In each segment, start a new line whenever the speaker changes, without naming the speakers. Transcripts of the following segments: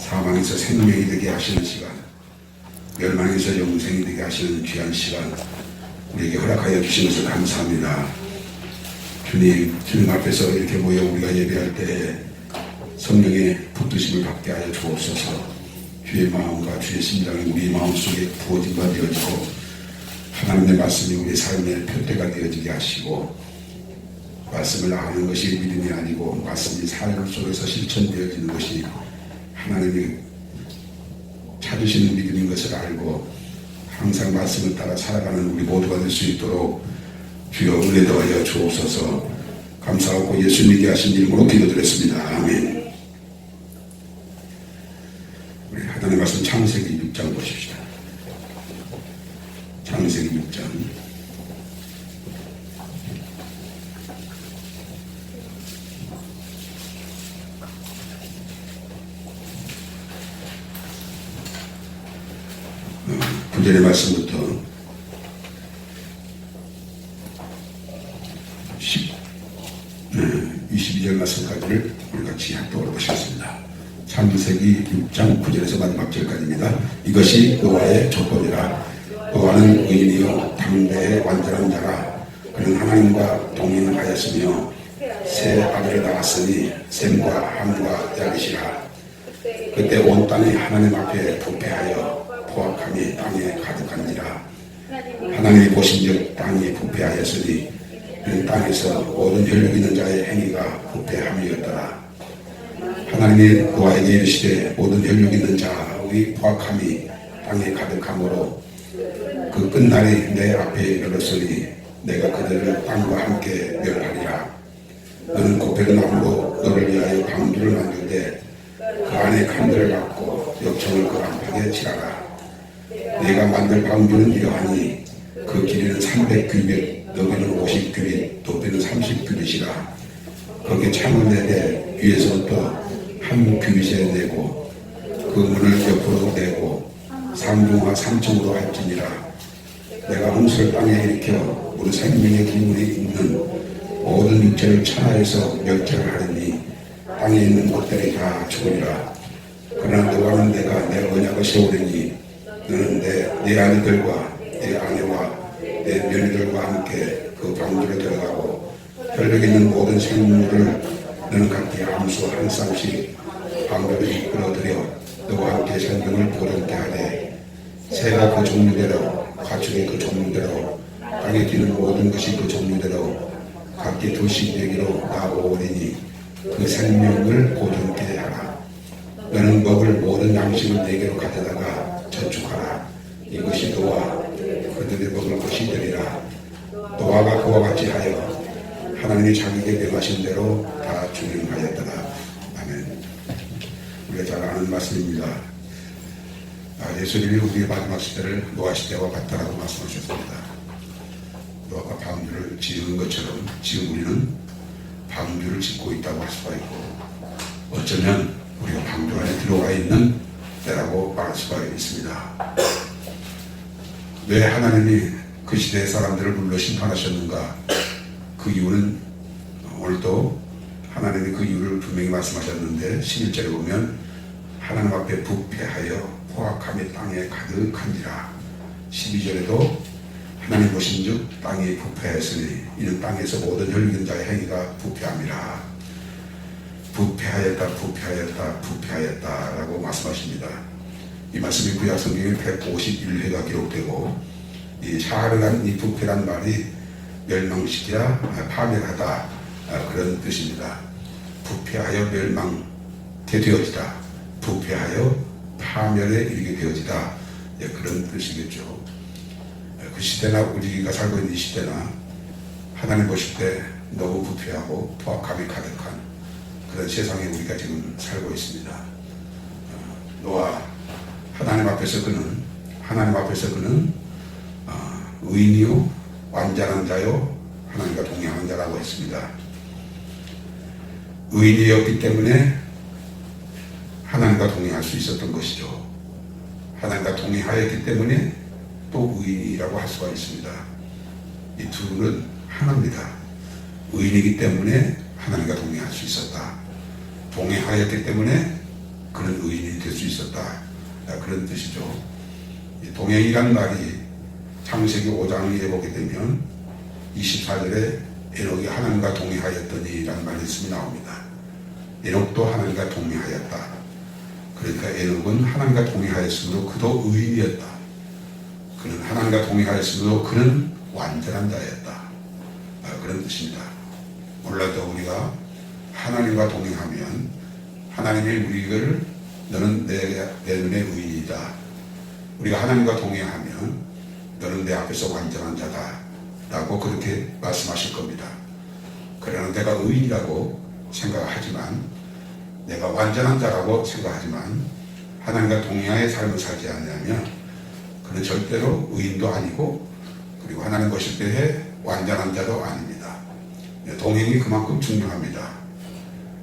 사망에서 생명이 되게 하시는 시간, 멸망에서 영생이 되게 하시는 귀한 시간 우리에게 허락하여 주신 것을 감사합니다. 주님 앞에서 이렇게 모여 우리가 예배할 때에 성령의 붙드심을 받게 하여 주옵소서. 주의 마음과 주의 심장이 우리 마음속에 부어진 바 되어지고 하나님의 말씀이 우리 삶의 표대가 되어지게 하시고, 말씀을 아는 것이 믿음이 아니고 말씀이 삶 속에서 실천되어지는 것이 하나님이 찾으시는 믿음인 것을 알고 항상 말씀을 따라 살아가는 우리 모두가 될 수 있도록 주여 은혜 더하여 주옵소서. 감사하고 예수 믿게 하신 이름으로 기도드렸습니다. 아멘. 우리 하나님의 말씀 창세기 6장 보십시다. 창세기 6장. 구절의 말씀부터 22절 말씀까지를 우리 같이 합독으로 보시겠습니다. 창세기 6장 9절에서 마지막 절까지입니다. 이것이 노아의 조건이라. 노아는 의인이요 당대의 완전한 자라. 그는 하나님과 동행하였으며 세 아들을 낳았으니 셈과 함과 야벳이라. 그때 온 땅이 하나님 앞에 부패하여 포악함이 땅에 가득한지라. 하나님이 보신즉 땅이 부패하였으니 그 땅에서 모든 혈육 있는 자의 행위가 부패함이었더라. 하나님이 노아에게 이르시되 모든 혈육 있는 자의 포악함이 땅에 가득함으로 그 끝날이 내 앞에 이르렀으니 내가 그들을 땅과 함께 멸하리라. 너는 고백나무로 너를 위하여 방주를 만들되 그 안에 간들을 받고 역청을 그 안팎에 칠하라. 내가 만들 방주는 이러하니 그 길이는 300규빗, 너비는 50규빗, 높이는 30규빗이라. 거기에 창을 내되 위에서부터 한 규빗에 내고 그 문을 옆으로 내고 상중하 3층으로 할지니라. 내가 홍수를 땅에 일으켜 우리 생명의 기운이 있는 모든 육체를 천하에서 멸절을 하리니 땅에 있는 것들이 다 죽으리라. 그러나 너와는 내가 내 언약을 세우리니 너는 내 아내들과 내 아내와 내 며느리들과 함께 그 방주로 들어가고 혈육 있는 모든 생물을 너는 각기 암수 한 쌍씩 방주로 이끌어들여 너와 함께 생명을 보존케 하되 새가 그 종류대로 가축이 그 종류대로 땅에 뛰는 모든 것이 그 종류대로 각기 두씩 되기로 나오리니 그 생명을 보존케 하라. 너는 먹을 모든 양식을 내게로 가져다가 저축하라. 이것이 너와 그들이 먹을 것이 되리라. 노아가 그와 같이 하여 하나님이 자기에게 명하신 대로 다 준행하였더라. 아멘. 우리가 잘 아는 말씀입니다. 예수님이 우리의 마지막 시대를 노아 시대와 같다라고 말씀하셨습니다. 노아가 방주를 지은 것처럼 지금 우리는 방주를 짓고 있다고 할 수가 있고, 어쩌면 우리가 방주 안에 들어가 있는 때라고 말할 수가 있습니다. 왜 하나님이 그 시대의 사람들을 불러 심판하셨는가? 그 이유는 오늘도 하나님이 그 이유를 분명히 말씀하셨는데 11절에 보면 하나님 앞에 부패하여 포악함이 땅에 가득한지라. 12절에도 하나님 보신즉 땅이 부패하였으니 이는 땅에서 모든 혈육인 자의 행위가 부패함이라. 부패하였다 부패하였다 부패하였다 라고 말씀하십니다. 이 말씀이 구약 성경에 151회가 기록되고, 이 샤르란 이 부패란 말이 멸망시키라, 파멸하다, 그런 뜻입니다. 부패하여 멸망케 되어지다, 부패하여 파멸에 이르게 되어지다, 그런 뜻이겠죠. 그 시대나 우리가 살고 있는 이 시대나 하나님 보실 때 너무 부패하고 포악함이 가득한 그런 세상에 우리가 지금 살고 있습니다. 노아 하나님 앞에서 그는 의인이요 완전한 자요 하나님과 동행하는 자라고 했습니다. 의인이었기 때문에 하나님과 동행할 수 있었던 것이죠. 하나님과 동행하였기 때문에 또 의인이라고 할 수가 있습니다. 이 둘은 하나입니다. 의인이기 때문에 하나님과 동행할 수 있었다. 동행하였기 때문에 그런 의인이 될 수 있었다. 그런 뜻이죠. 동행이란 말이 창세기 5장에 보게 되면 24절에 에녹이 하나님과 동행하였더니 라는 말씀이 나옵니다. 에녹도 하나님과 동행하였다. 그러니까 에녹은 하나님과 동행하였으므로 그도 의인이었다. 그는 하나님과 동행하였으므로 그는 완전한 자였다. 그런 뜻입니다. 몰라도 우리가 하나님과 동행하면 하나님이 우리를 너는 내 눈에 의인이다. 우리가 하나님과 동행하면 너는 내 앞에서 완전한 자다 라고 그렇게 말씀하실 겁니다. 그러나 내가 의인이라고 생각하지만, 내가 완전한 자라고 생각하지만 하나님과 동행하의 삶을 살지 않으면 그는 절대로 의인도 아니고, 그리고 하나님 보실 때에 완전한 자도 아닙니다. 동행이 그만큼 중요합니다.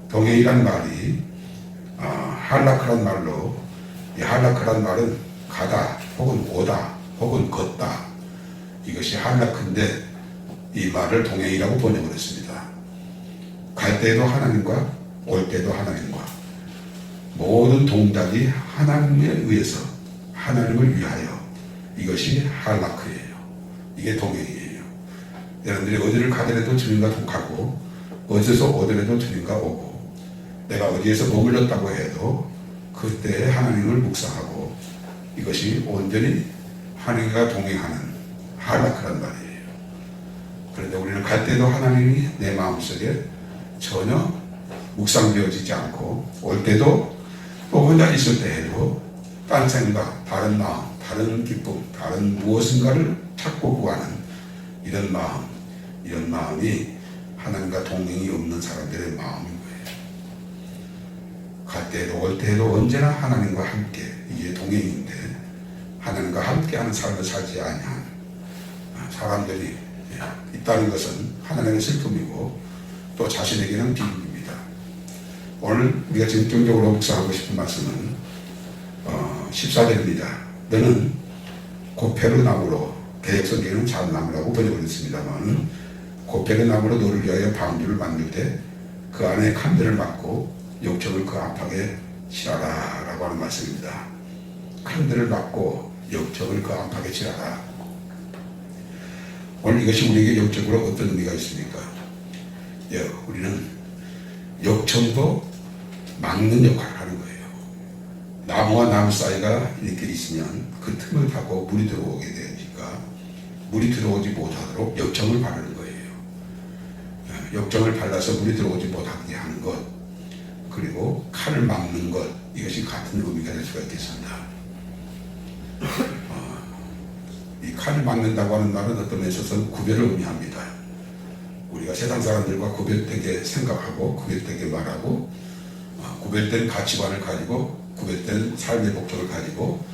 동행이란 말이 할라크란 말로, 이 할라크란 말은 가다 혹은 오다 혹은 걷다, 이것이 할라크인데 이 말을 동행이라고 번역을 했습니다. 갈 때도 하나님과 올 때도 하나님과, 모든 동작이 하나님에 의해서 하나님을 위하여, 이것이 할라크예요. 이게 동행이에요. 여러분들이 어디를 가더라도 주님과 가고, 어디서 오더라도 주님과 오고, 내가 어디에서 머물렀다고 해도 그때 하나님을 묵상하고, 이것이 온전히 하나님과 동행하는 할라크란 말이에요. 그런데 우리는 갈 때도 하나님이 내 마음속에 전혀 묵상되어지지 않고, 올 때도 또 혼자 있을 때에도 딴 생각, 다른 마음, 다른 기쁨, 다른 무엇인가를 찾고 구하는 이런 마음이 하나님과 동행이 없는 사람들의 마음인 거예요. 갈 때도 올 때도 언제나 하나님과 함께, 이게 동행인데 하나님과 함께하는 삶을 살지 아니한 사람들이 있다는 것은 하나님의 슬픔이고 또 자신에게는 비밀입니다. 오늘 우리가 집중적으로 묵상하고 싶은 말씀은 14절입니다. 너는 고페르나무로, 개혁성경에는 잣나무라고 번역을 했습니다만, 고페르나무로 너를 위하여 방주를 만들 때 그 안에 칸들을 막고 욕정을 그 안팎에 칠하라 라고 하는 말씀입니다. 칸들을 막고 욕정을 그 안팎에 칠하라. 오늘 이것이 우리에게 영적으로 어떤 의미가 있습니까? 우리는 욕정도 막는 역할을 하는 거예요. 나무와 나무 사이가 이렇게 있으면 그 틈을 타고 물이 들어오게 되니까 물이 들어오지 못하도록 역정을 바르는 거예요. 역정을 발라서 물이 들어오지 못하게 하는 것, 그리고 칼을 막는 것, 이것이 같은 의미가 될 수가 있겠습니다. 이 칼을 막는다고 하는 말은 어떤 면에 있어서 구별을 의미합니다. 우리가 세상 사람들과 구별되게 생각하고 구별되게 말하고 구별된 가치관을 가지고 구별된 삶의 목적을 가지고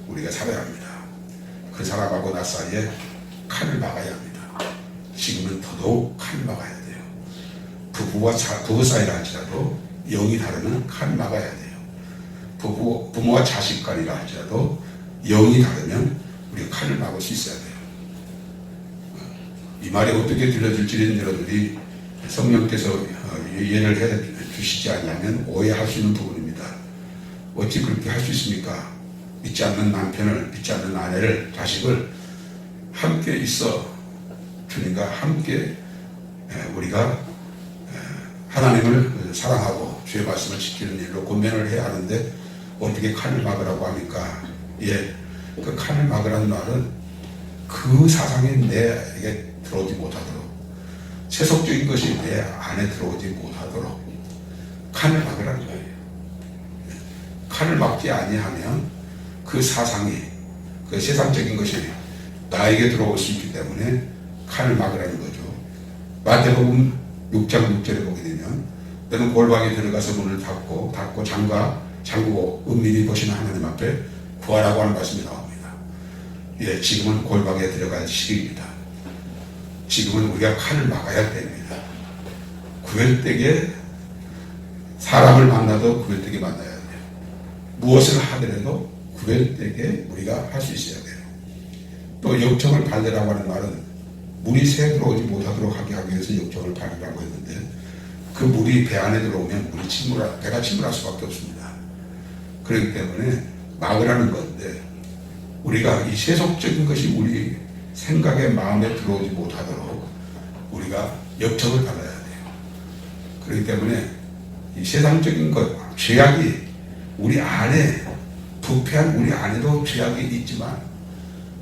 우리가 살아야 합니다. 그 사람하고 나 사이에 칼을 막아야 합니다. 지금은 더더욱 칼을 막아야 돼요. 부부 사이라 할지라도 영이 다르면 칼을 막아야 돼요. 부모와 자식 간이라 할지라도 영이 다르면 우리가 칼을 막을 수 있어야 돼요. 이 말이 어떻게 들려질지는 여러분들이 성령께서 이해를 해 주시지 않으면 오해할 수 있는 부분입니다. 어찌 그렇게 할 수 있습니까? 믿지 않는 남편을, 믿지 않는 아내를, 자식을 함께 있어 주님과 함께 우리가 하나님을 사랑하고 주의 말씀을 지키는 일로 권면을 해야 하는데 어떻게 칼을 막으라고 합니까? 그 칼을 막으라는 말은 그 사상이 내게 들어오지 못하도록, 세속적인 것이 내 안에 들어오지 못하도록 칼을 막으라는 거예요. 칼을 막지 아니하면 그 사상이, 그 세상적인 것이 나에게 들어올 수 있기 때문에 칼을 막으라는 거죠. 마태복음 6장 6절에 보게 되면 너는 골방에 들어가서 문을 닫고 잠그고 은밀히 보시는 하나님 앞에 구하라고 하는 말씀이 나옵니다. 지금은 골방에 들어갈 시기입니다. 지금은 우리가 칼을 막아야 됩니다. 구별되게 사람을 만나도 구별되게 만나야 돼요. 무엇을 하더라도 구별되게 우리가 할 수 있어야 돼요. 또 역정을 바르라고 하는 말은 물이 새 들어오지 못하도록 하게 하기 위해서 역정을 바르라고 했는데 그 물이 배 안에 들어오면 배가 침몰할 수밖에 없습니다. 그렇기 때문에 막으라는 건데, 우리가 이 세속적인 것이 우리 생각에 마음에 들어오지 못하도록 우리가 역적을 달아야 돼요. 그렇기 때문에 이 세상적인 것, 죄악이 우리 안에, 부패한 우리 안에도 죄악이 있지만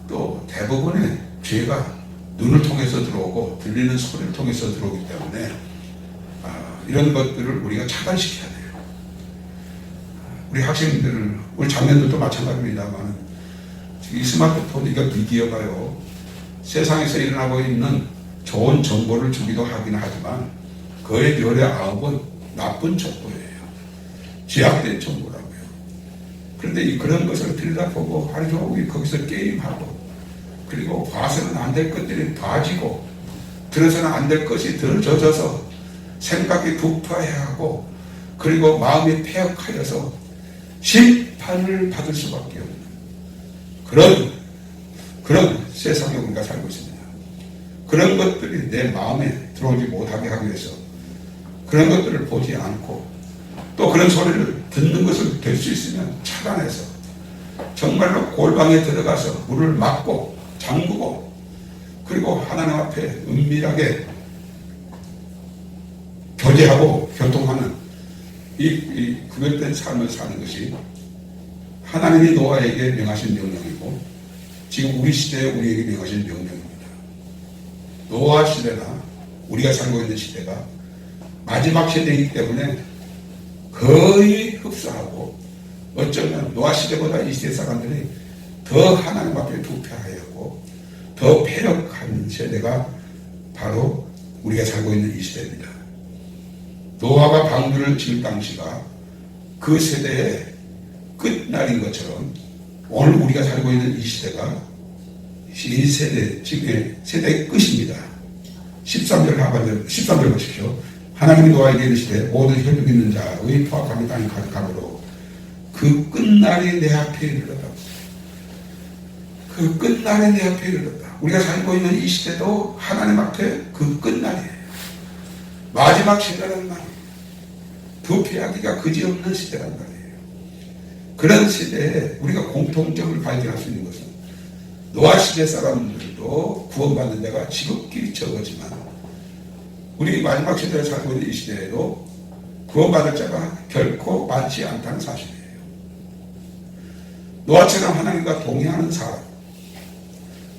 또 대부분의 죄가 눈을 통해서 들어오고 들리는 소리를 통해서 들어오기 때문에 이런 것들을 우리가 차단시켜야 돼요. 우리 학생들, 우리 장년들도 마찬가지입니다만, 이 스마트폰, 이거 미디어가요, 세상에서 일어나고 있는 좋은 정보를 주기도 하긴 하지만 그의 별의 아홉은 나쁜 정보예요. 죄악된 정보라고요. 그런데 그런 것을 들여다보고 하루 종일 거기서 게임하고, 그리고 봐서는 안 될 것들이 봐지고, 들어서는 안 될 것이 들어져서 생각이 부패하고, 그리고 마음이 폐역하여서 심판을 받을 수밖에 없는 그런 세상에 우리가 살고 있습니다. 그런 것들이 내 마음에 들어오지 못하게 하기 위해서 그런 것들을 보지 않고, 또 그런 소리를 듣는 것을 될 수 있으면 차단해서 정말로 골방에 들어가서 문을 막고 잠그고, 그리고 하나님 앞에 은밀하게 교제하고 교통하는 이 구별된 삶을 사는 것이 하나님이 노아에게 명하신 명령이고, 지금 우리 시대에 우리에게 명하신 명령입니다. 노아 시대나 우리가 살고 있는 시대가 마지막 시대이기 때문에 거의 흡사하고, 어쩌면 노아 시대보다 이 시대 사람들이 더 하나님 앞에 부패하였고 더 폐역한 세대가 바로 우리가 살고 있는 이 시대입니다. 노아가 방주를 지을 당시가 그 세대의 끝날인 것처럼 오늘 우리가 살고 있는 이 시대가 이 세대, 지금의 세대의 끝입니다. 13절 하반절, 13절 보십시오. 하나님이 노아에게 이르시되 모든 혈육 있는 자의 포악함이 땅에 가득하므로 그 끝날이 내 앞에 이르렀다. 그 끝날이 내 앞에 이르렀다. 우리가 살고 있는 이 시대도 하나님 앞에 그 끝날이에요. 마지막 시대라는 말이에요. 부패하기가 그지없는 시대란 말이에요. 그런 시대에 우리가 공통점을 발견할 수 있는 것은 노아 시대 사람들도 구원받는 자가 지극히 적었지만 우리 마지막 시대에 살고 있는 이 시대에도 구원받을 자가 결코 많지 않다는 사실이에요. 노아처럼 하나님과 동행하는 사람,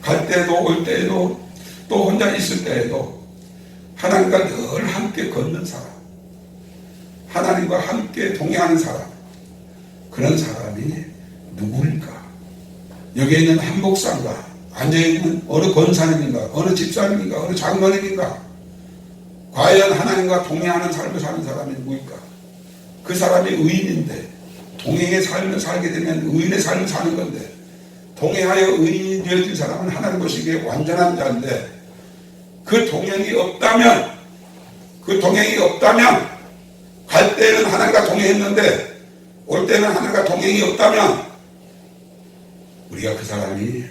갈 때에도 올 때에도 또 혼자 있을 때에도 하나님과 늘 함께 걷는 사람, 하나님과 함께 동행하는 사람, 그런 사람이 누구일까? 여기에 있는 한 목사인가? 앉아있는 어느 권사님인가? 어느 집사님인가? 어느 장로님인가? 과연 하나님과 동행하는 삶을 사는 사람이 누구일까? 그 사람이 의인인데 동행의 삶을 살게 되면 의인의 삶을 사는 건데, 동행하여 의인이 되어진 사람은 하나님 보시기에 완전한 자인데, 그 동행이 없다면 갈 때는 하나님과 동행했는데 올 때는 하나님과 동행이 없다면 우리가 그 사람이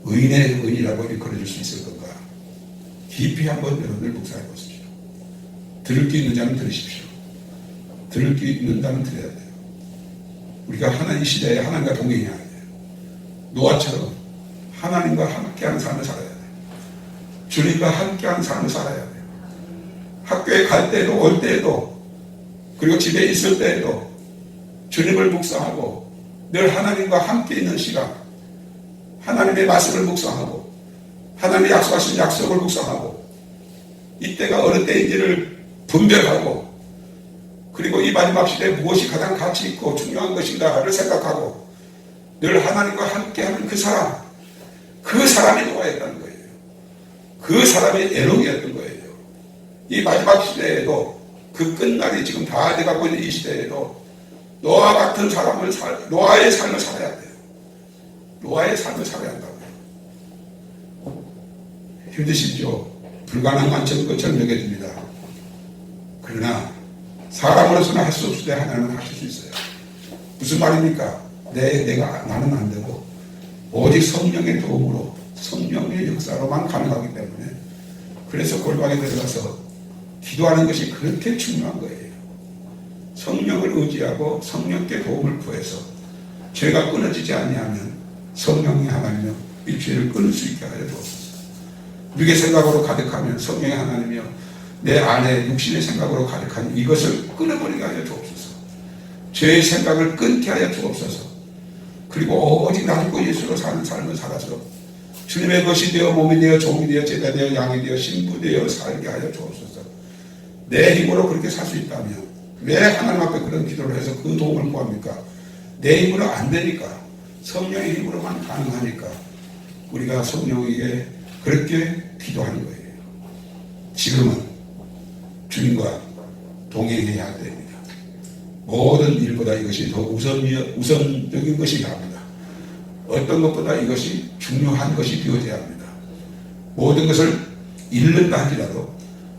의인의 의인이라고 일컬어줄 수 있을 건가? 깊이 한번 여러분들 묵상해 보십시오. 들을 게 있는 자는 들으십시오. 들을 게 있는 자는 들어야 돼요. 우리가 하나님 시대에 하나님과 동행해야 돼요. 노아처럼 하나님과 함께하는 삶을 살아야 돼요. 주님과 함께하는 삶을 살아야 돼요. 학교에 갈 때에도 올 때에도, 그리고 집에 있을 때에도 주님을 묵상하고 늘 하나님과 함께 있는 시간, 하나님의 말씀을 묵상하고 하나님의 약속하신 약속을 묵상하고 이때가 어느 때인지를 분별하고, 그리고 이 마지막 시대에 무엇이 가장 가치 있고 중요한 것인가를 생각하고 늘 하나님과 함께하는 그 사람이 노아였다는 거예요. 그 사람이 에녹이었던 거예요. 이 마지막 시대에도, 그 끝날이 지금 다 돼가고 있는 이 시대에도 노아 같은 노아의 삶을 살아야 돼요. 노아의 삶을 살아야 한다고요. 힘드시죠? 불가능한 것처럼 여겨집니다. 그러나 사람으로서는 할 수 없을 때 하나님은 하실 수 있어요. 무슨 말입니까? 나는 안 되고 오직 성령의 도움으로, 성령의 역사로만 가능하기 때문에, 그래서 골방에 들어가서 기도하는 것이 그렇게 중요한 거예요. 성령을 의지하고 성령께 도움을 구해서 죄가 끊어지지 아니하면 성령이 하나님이여 이 죄를 끊을 수 있게 하여 주옵소서. 육의 생각으로 가득하면 성령의 하나님이여 내 안에 육신의 생각으로 가득한 이것을 끊어버리게 하여 주옵소서. 죄의 생각을 끊게 하여 주옵소서. 그리고 오직 나를 예수로 사는 삶을 살아서 주님의 것이 되어 몸이 되어 종이 되어 제자 되어 양이 되어 신부 되어 살게 하여 주옵소서. 내 힘으로 그렇게 살 수 있다면 왜 하나님 앞에 그런 기도를 해서 그 도움을 구합니까? 내 힘으로 안 되니까 성령의 힘으로만 가능하니까 우리가 성령에게 그렇게 기도하는 거예요. 지금은 주님과 동행해야 됩니다. 모든 일보다 이것이 더 우선적인 것이어야 합니다. 어떤 것보다 이것이 중요한 것이 되어져야 합니다. 모든 것을 잃는다 할지라도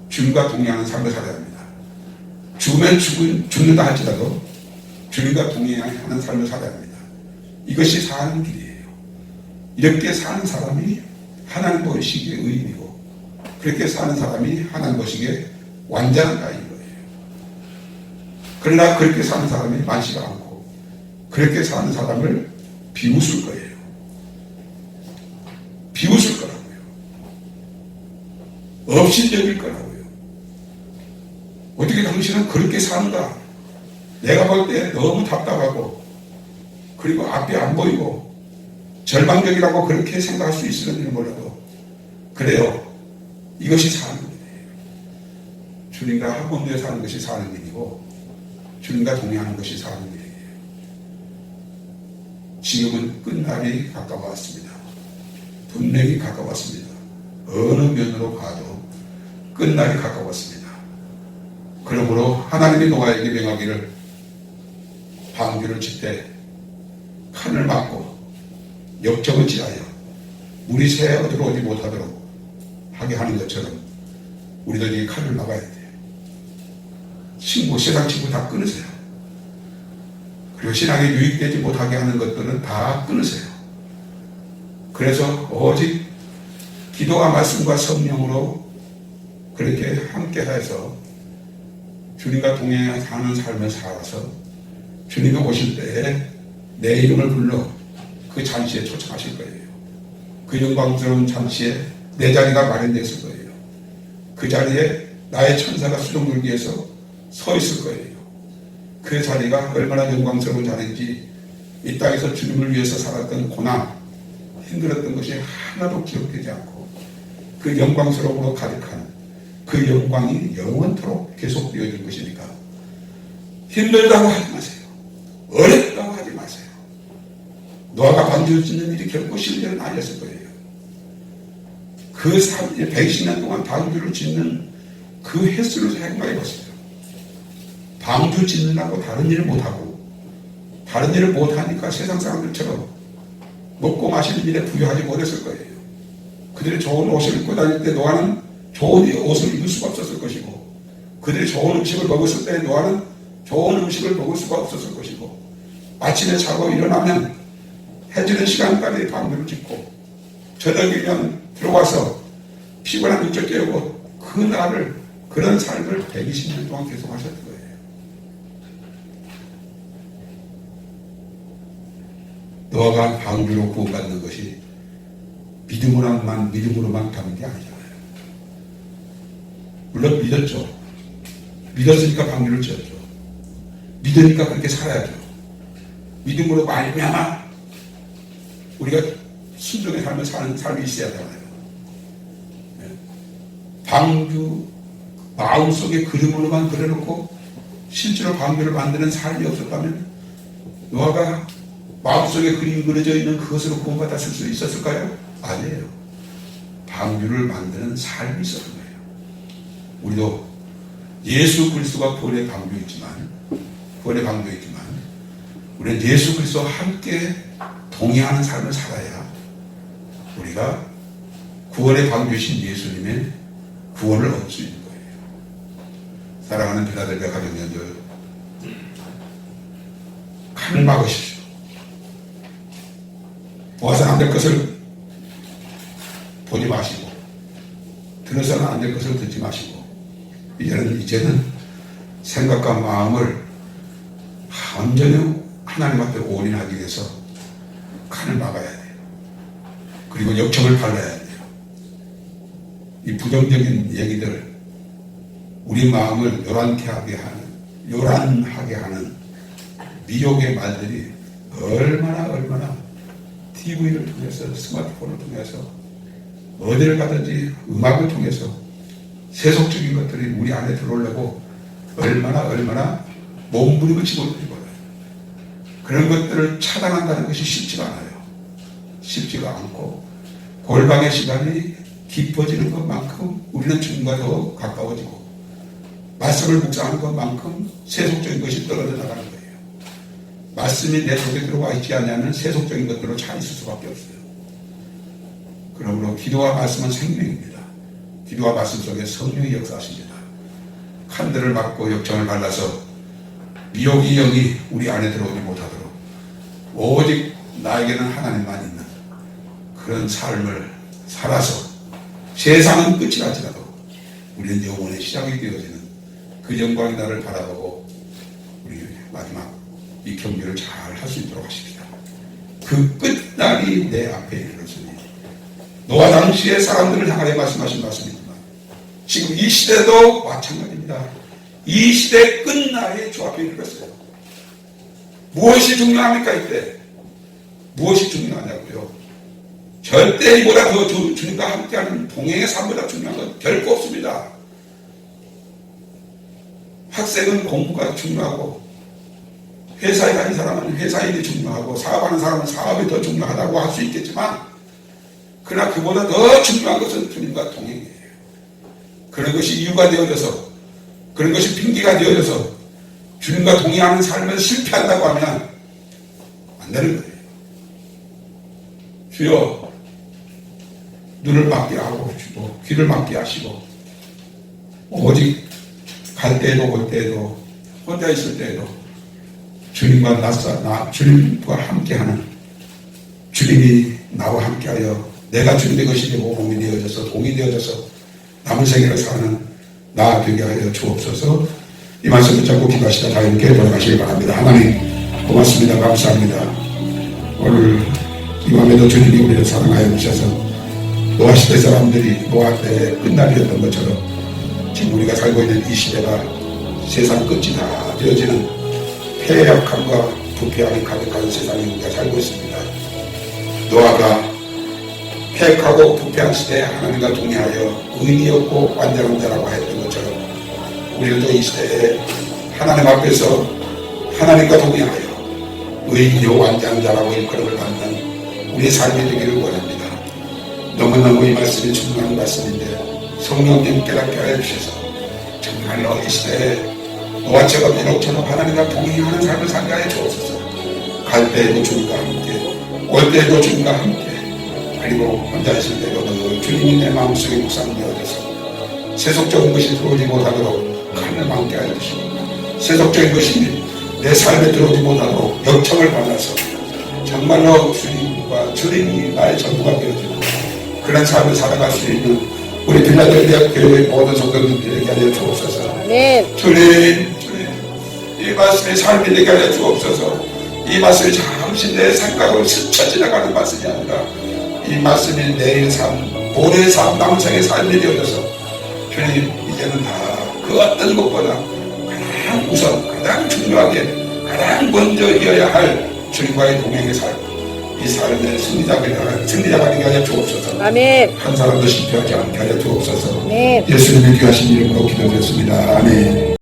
주님과 동행하는 삶을 살아야 합니다. 죽으면 죽는다 할지라도 주님과 동행하는 삶을 살아야 합니다. 이것이 사는 길이에요. 이렇게 사는 사람이 하나님 보시기에 의인이고 그렇게 사는 사람이 하나님 보시기에 완전한 자인 거예요. 그러나 그렇게 사는 사람이 많지가 않고 그렇게 사는 사람을 비웃을 거예요. 비웃을 거라고요. 업신여길 거라고요. 어떻게 당신은 그렇게 사는가? 내가 볼 때 너무 답답하고 그리고 앞이 안 보이고 절망적이라고 그렇게 생각할 수 있을지는 몰라도 그래요. 이것이 사는 일이에요. 주님과 합원되어 사는 것이 사는 일이고 주님과 동행하는 것이 사는 일이에요. 지금은 끝날이 가까웠습니다. 분명히 가까웠습니다. 어느 면으로 봐도 끝날이 가까웠습니다. 그러므로 하나님이 노아에게 명하기를 방주를 칠 때 칸을 막고 역정을 지하여 물이 새 들어오지 못하도록 하게 하는 것처럼 우리들이 칸을 막아야 돼요. 세상 친구 다 끊으세요. 그리고 신앙에 유익되지 못하게 하는 것들은 다 끊으세요. 그래서 오직 기도와 말씀과 성령으로 그렇게 함께해서 주님과 동행해 사는 삶을 살아서 주님이 오실 때에 내 이름을 불러 그 잔치에 초청하실 거예요. 그 영광스러운 잔치에 내 자리가 마련되었을 거예요. 그 자리에 나의 천사가 수종들기에서 서 있을 거예요. 그 자리가 얼마나 영광스러운 자리인지 이 땅에서 주님을 위해서 살았던 고난, 힘들었던 것이 하나도 기억되지 않고 그 영광스러움으로 가득한 그 영광이 영원토록 계속되어질 것이니까 힘들다고 하지 마세요. 어렵다고 하지 마세요. 노아가 방주를 짓는 일이 결코 쉬운 일은 아니었을 거예요. 그 120년 동안 방주를 짓는 그 횟수를 생각해 보세요. 방주 짓는다고 다른 일을 못하고 다른 일을 못하니까 세상 사람들처럼 먹고 마시는 일에 부유하지 못했을 거예요. 그들이 좋은 옷을 입고 다닐 때 노아는 좋은 옷을 입을 수가 없었을 것이고 그들이 좋은 음식을 먹었을 때 노아는 좋은 음식을 먹을 수가 없었을 것이고 아침에 자고 일어나면 해지는 시간까지 방주를 짓고 저녁이면 들어와서 피곤한 눈쪽 깨우고 그 날을 그런 삶을 120년 동안 계속 하셨던 거예요. 노아가 방주로 구원받는 것이 믿음으로만 가는 게 아니잖아요. 물론 믿었죠. 믿었으니까 방주를 지었죠. 믿으니까 그렇게 살아야죠. 믿음으로 말미암아 우리가 순종의 삶을 사는 삶이 있어야 되잖아요. 방주 마음속에 그림으로만 그려놓고 실제로 방주를 만드는 삶이 없었다면 노아가 마음속에 그림이 그려져 있는 그것으로 구원받았을 수 있었을까요? 아니에요. 방주를 만드는 삶이 있었던 거예요. 우리도 예수 그리스도가 구원의 방주이지만 우리는 예수 그리스도와 함께 동행하는 삶을 살아야 우리가 구원의 방주이신 예수님의 구원을 얻을 수 있는 거예요. 사랑하는 필라델피아 가정연들, 칼을 막으십시오. 보아서는 안 될 것을 보지 마시고 들어서는 안 될 것을 듣지 마시고 이제는 생각과 마음을 완전히 하나님 앞에 올인하기 위해서 칸을 막아야 돼요. 그리고 역청을 발라야 돼요. 이 부정적인 얘기들, 우리 마음을 요란하게 하는 미혹의 말들이 얼마나 TV를 통해서, 스마트폰을 통해서, 어디를 가든지 음악을 통해서 세속적인 것들이 우리 안에 들어오려고 얼마나 몸부림을 치고 있는지 몰라요. 그런 것들을 차단한다는 것이 쉽지가 않아요. 쉽지가 않고 골방의 시간이 깊어지는 것만큼 우리는 주님과 더 가까워지고 말씀을 묵상하는 것만큼 세속적인 것이 떨어져 나가는 거예요. 말씀이 내 속에 들어와 있지 않냐면 세속적인 것들로 차 있을 수밖에 없어요. 그러므로 기도와 말씀은 생명입니다. 기도와 말씀 속에 성령이 역사하십니다. 칸들을 막고 역청을 발라서 미혹의 영이 우리 안에 들어오지 못하도록 오직 나에게는 하나님만 있는 그런 삶을 살아서 세상은 끝이 날지라도 우리는 영원의 시작이 되어지는 그 영광의 날을 바라보고 우리 마지막 이 경기를 잘 할 수 있도록 하십시다. 그 끝날이 내 앞에 이르렀으니 노아 당시의 사람들을 향하여 말씀하신 말씀이지만 지금 이 시대도 마찬가지입니다. 이 시대의 끝날이 주 앞에 이르렀어요. 무엇이 중요합니까 이때? 무엇이 중요하냐고요? 절대 이보다 더 주님과 함께하는 동행의 삶보다 중요한 건 결코 없습니다. 학생은 공부가 중요하고 회사에 다니는 사람은 회사 일이 중요하고 사업하는 사람은 사업이 더 중요하다고 할 수 있겠지만 그러나 그보다 더 중요한 것은 주님과 동행이에요. 그런 것이 이유가 되어져서 그런 것이 핑계가 되어져서 주님과 동행하는 삶을 실패한다고 하면 안 되는 거예요. 주여 눈을 막게 하고 주고 귀를 막게 하시고 오직 갈 때에도 올 때에도 혼자 있을 때에도 주님과 함께하는 주님이 나와 함께하여 내가 주님의 것이 되고 몸이 되어져서 동이 되어져서 남은 생애를 사는 나 되게 하여 주옵소서. 이 말씀 붙잡고 기도하시다 자유롭게 돌아가시기 바랍니다. 하나님 고맙습니다. 감사합니다. 오늘 이 밤에도 주님이 우리를 사랑하여 주셔서 노아 시대 사람들이 노아 때의 끝날이었던 것처럼 지금 우리가 살고 있는 이 시대가 세상 끝이 다 되어지는 폐역함과 부패함이 가득한 세상에 우리가 살고 있습니다. 노아가 폐역하고 부패한 시대에 하나님과 동의하여 의인이 없고 완전한 자라고 했던 것처럼 우리도 이 시대에 하나님 앞에서 하나님과 동의하여 의인이요 완전한 자라고 일컬음을 받는 우리의 삶이 되기를 원합니다. 너무너무 이 말씀이 중요한 말씀인데 성령님 깨닫게 하여 주셔서 정말로 이 시대에 노아처럼 이렇처럼 하나님과 동행하는 삶을 살게 하여 주옵소서. 갈 때에도 주님과 함께 올 때에도 주님과 함께 그리고 혼자 있을 때도 주님이 내 마음속에 묵상되어져서 세속적인 것이 들어오지 못하도록 칸을 막게 하여 주시고 세속적인 것이 내 삶에 들어오지 못하도록 역청을 받아서 정말로 주님이 나의 전부가 되어지고 그런 삶을 살아갈 수 있는 우리 빌라델비아 교회의 모든 성도님들에게 하여 주옵소서. 주님 이 말씀이 삶이 되게 하여 주옵소서. 이 말씀이 잠시 내 생각으로 스쳐 지나가는 말씀이 아니라 이 말씀이 내일 삶, 모레의 삶, 남은 생의 삶이 되어져서 주님 이제는 다 그 어떤 것보다 가장 우선 가장 중요하게 가장 먼저 이어야 할 주님과의 동행의 삶, 이 삶의 승리자가 되게 하여 주옵소서.
아멘.
한 사람도 실패하지 않게 하여 주옵소서.
아멘.
예수님의 귀하신 이름으로 기도드렸습니다. 아멘.